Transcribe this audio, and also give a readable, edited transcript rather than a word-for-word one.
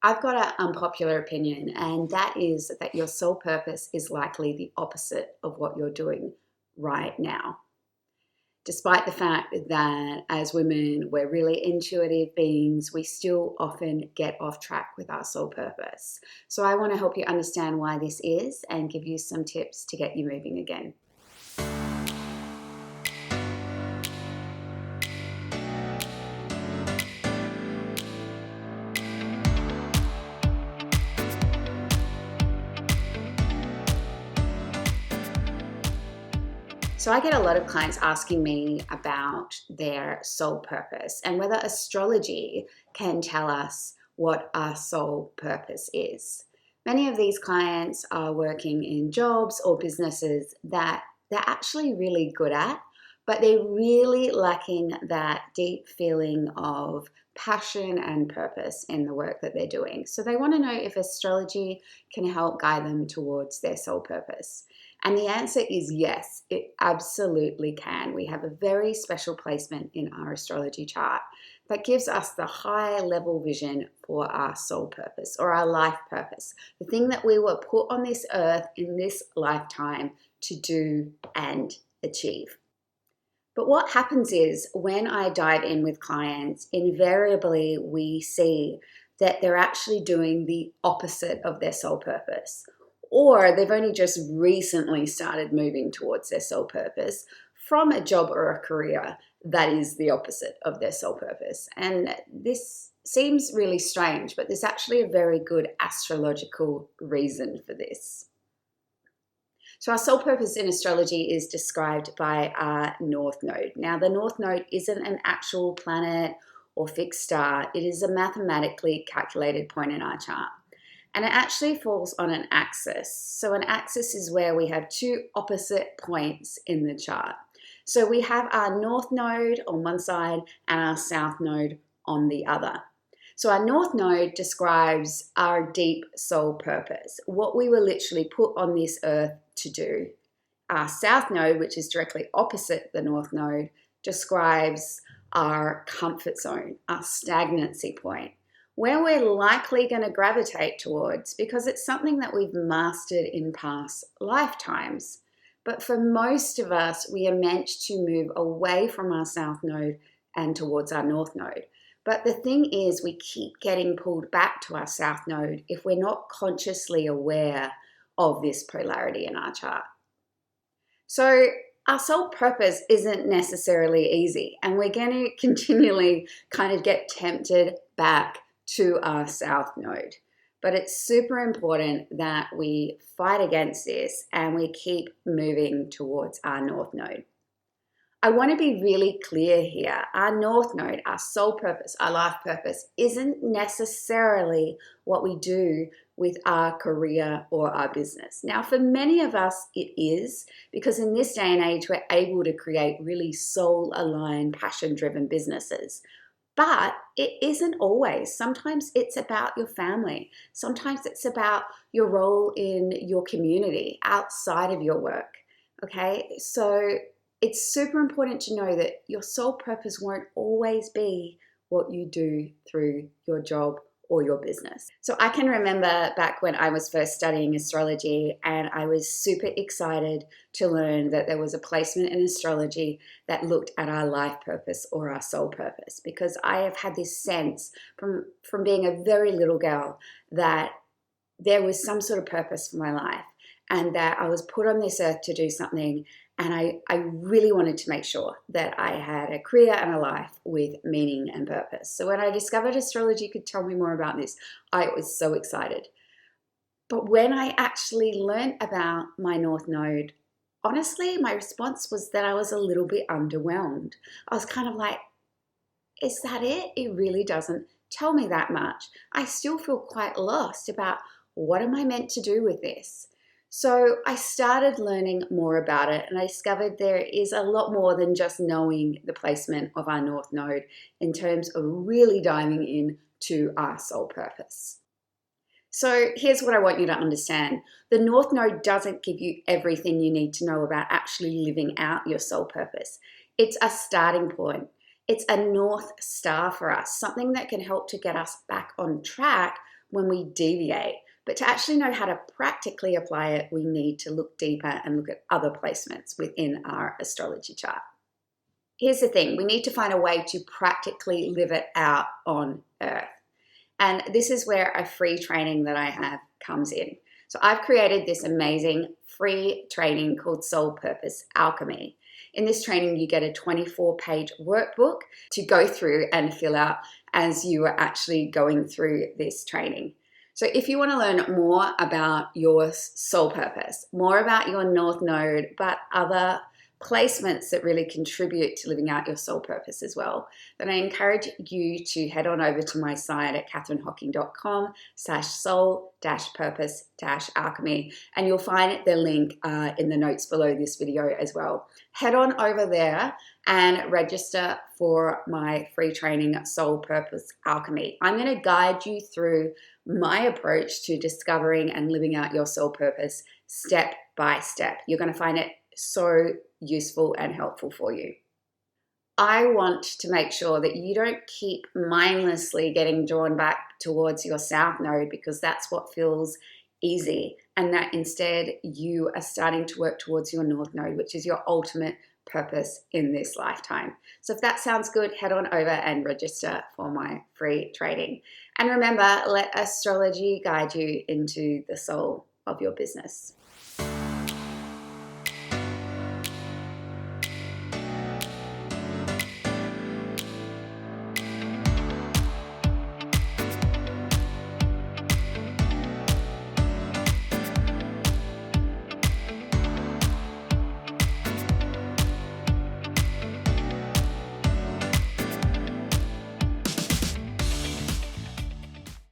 I've got an unpopular opinion, and that is that your soul purpose is likely the opposite of what you're doing right now. Despite the fact that as women, we're really intuitive beings, we still often get off track with our soul purpose. So I want to help you understand why this is and give you some tips to get you moving again. So I get a lot of clients asking me about their soul purpose and whether astrology can tell us what our soul purpose is. Many of these clients are working in jobs or businesses that they're actually really good at, but they're really lacking that deep feeling of passion and purpose in the work that they're doing. So they want to know if astrology can help guide them towards their soul purpose. And the answer is yes, it absolutely can. We have a very special placement in our astrology chart that gives us the high level vision for our soul purpose or our life purpose, the thing that we were put on this earth in this lifetime to do and achieve. But what happens is when I dive in with clients, invariably we see that they're actually doing the opposite of their soul purpose. Or they've only just recently started moving towards their soul purpose from a job or a career that is the opposite of their soul purpose. And this seems really strange, but there's actually a very good astrological reason for this. So our soul purpose in astrology is described by our North Node. Now, the North Node isn't an actual planet or fixed star. It is a mathematically calculated point in our chart. And it actually falls on an axis. So an axis is where we have two opposite points in the chart. So we have our North Node on one side and our South Node on the other. So our North Node describes our deep soul purpose, what we were literally put on this earth to do. Our South Node, which is directly opposite the North Node, describes our comfort zone, our stagnancy point, where we're likely going to gravitate towards because it's something that we've mastered in past lifetimes. But for most of us, we are meant to move away from our South Node and towards our North Node. But the thing is, we keep getting pulled back to our South Node if we're not consciously aware of this polarity in our chart. So our soul purpose isn't necessarily easy, and we're going to continually kind of get tempted back to our South Node. But it's super important that we fight against this and we keep moving towards our North Node. I want to be really clear here. Our North Node, our soul purpose, our life purpose isn't necessarily what we do with our career or our business. Now, for many of us, it is, because in this day and age, we're able to create really soul-aligned, passion-driven businesses. But it isn't always. Sometimes it's about your family. Sometimes it's about your role in your community outside of your work. Okay, so it's super important to know that your soul purpose won't always be what you do through your job or your business. So I can remember back when I was first studying astrology, and I was super excited to learn that there was a placement in astrology that looked at our life purpose or our soul purpose, because I have had this sense from being a very little girl that there was some sort of purpose for my life and that I was put on this earth to do something. And I really wanted to make sure that I had a career and a life with meaning and purpose. So when I discovered astrology could tell me more about this, I was so excited. But when I actually learned about my North Node, honestly, my response was that I was a little bit underwhelmed. I was kind of like, is that it? It really doesn't tell me that much. I still feel quite lost about what am I meant to do with this? So I started learning more about it, and I discovered there is a lot more than just knowing the placement of our North Node in terms of really diving into our soul purpose. So here's what I want you to understand. The North Node doesn't give you everything you need to know about actually living out your soul purpose. It's a starting point. It's a North Star for us, something that can help to get us back on track when we deviate. But to actually know how to practically apply it, we need to look deeper and look at other placements within our astrology chart. Here's the thing, we need to find a way to practically live it out on Earth. And this is where a free training that I have comes in. So I've created this amazing free training called Soul Purpose Alchemy. In this training, you get a 24-page workbook to go through and fill out as you are actually going through this training. So if you want to learn more about your soul purpose, more about your North Node, but other placements that really contribute to living out your soul purpose as well, then I encourage you to head on over to my site at katherinehocking.com/soul-purpose-alchemy, and you'll find the link in the notes below this video as well. Head on over there and register for my free training, Soul Purpose Alchemy. I'm going to guide you through my approach to discovering and living out your soul purpose step by step. You're going to find it so useful and helpful for you. I want to make sure that you don't keep mindlessly getting drawn back towards your South Node because that's what feels easy, and that instead you are starting to work towards your North Node, which is your ultimate purpose in this lifetime. So if that sounds good, head on over and register for my free training. And remember, let astrology guide you into the soul of your business.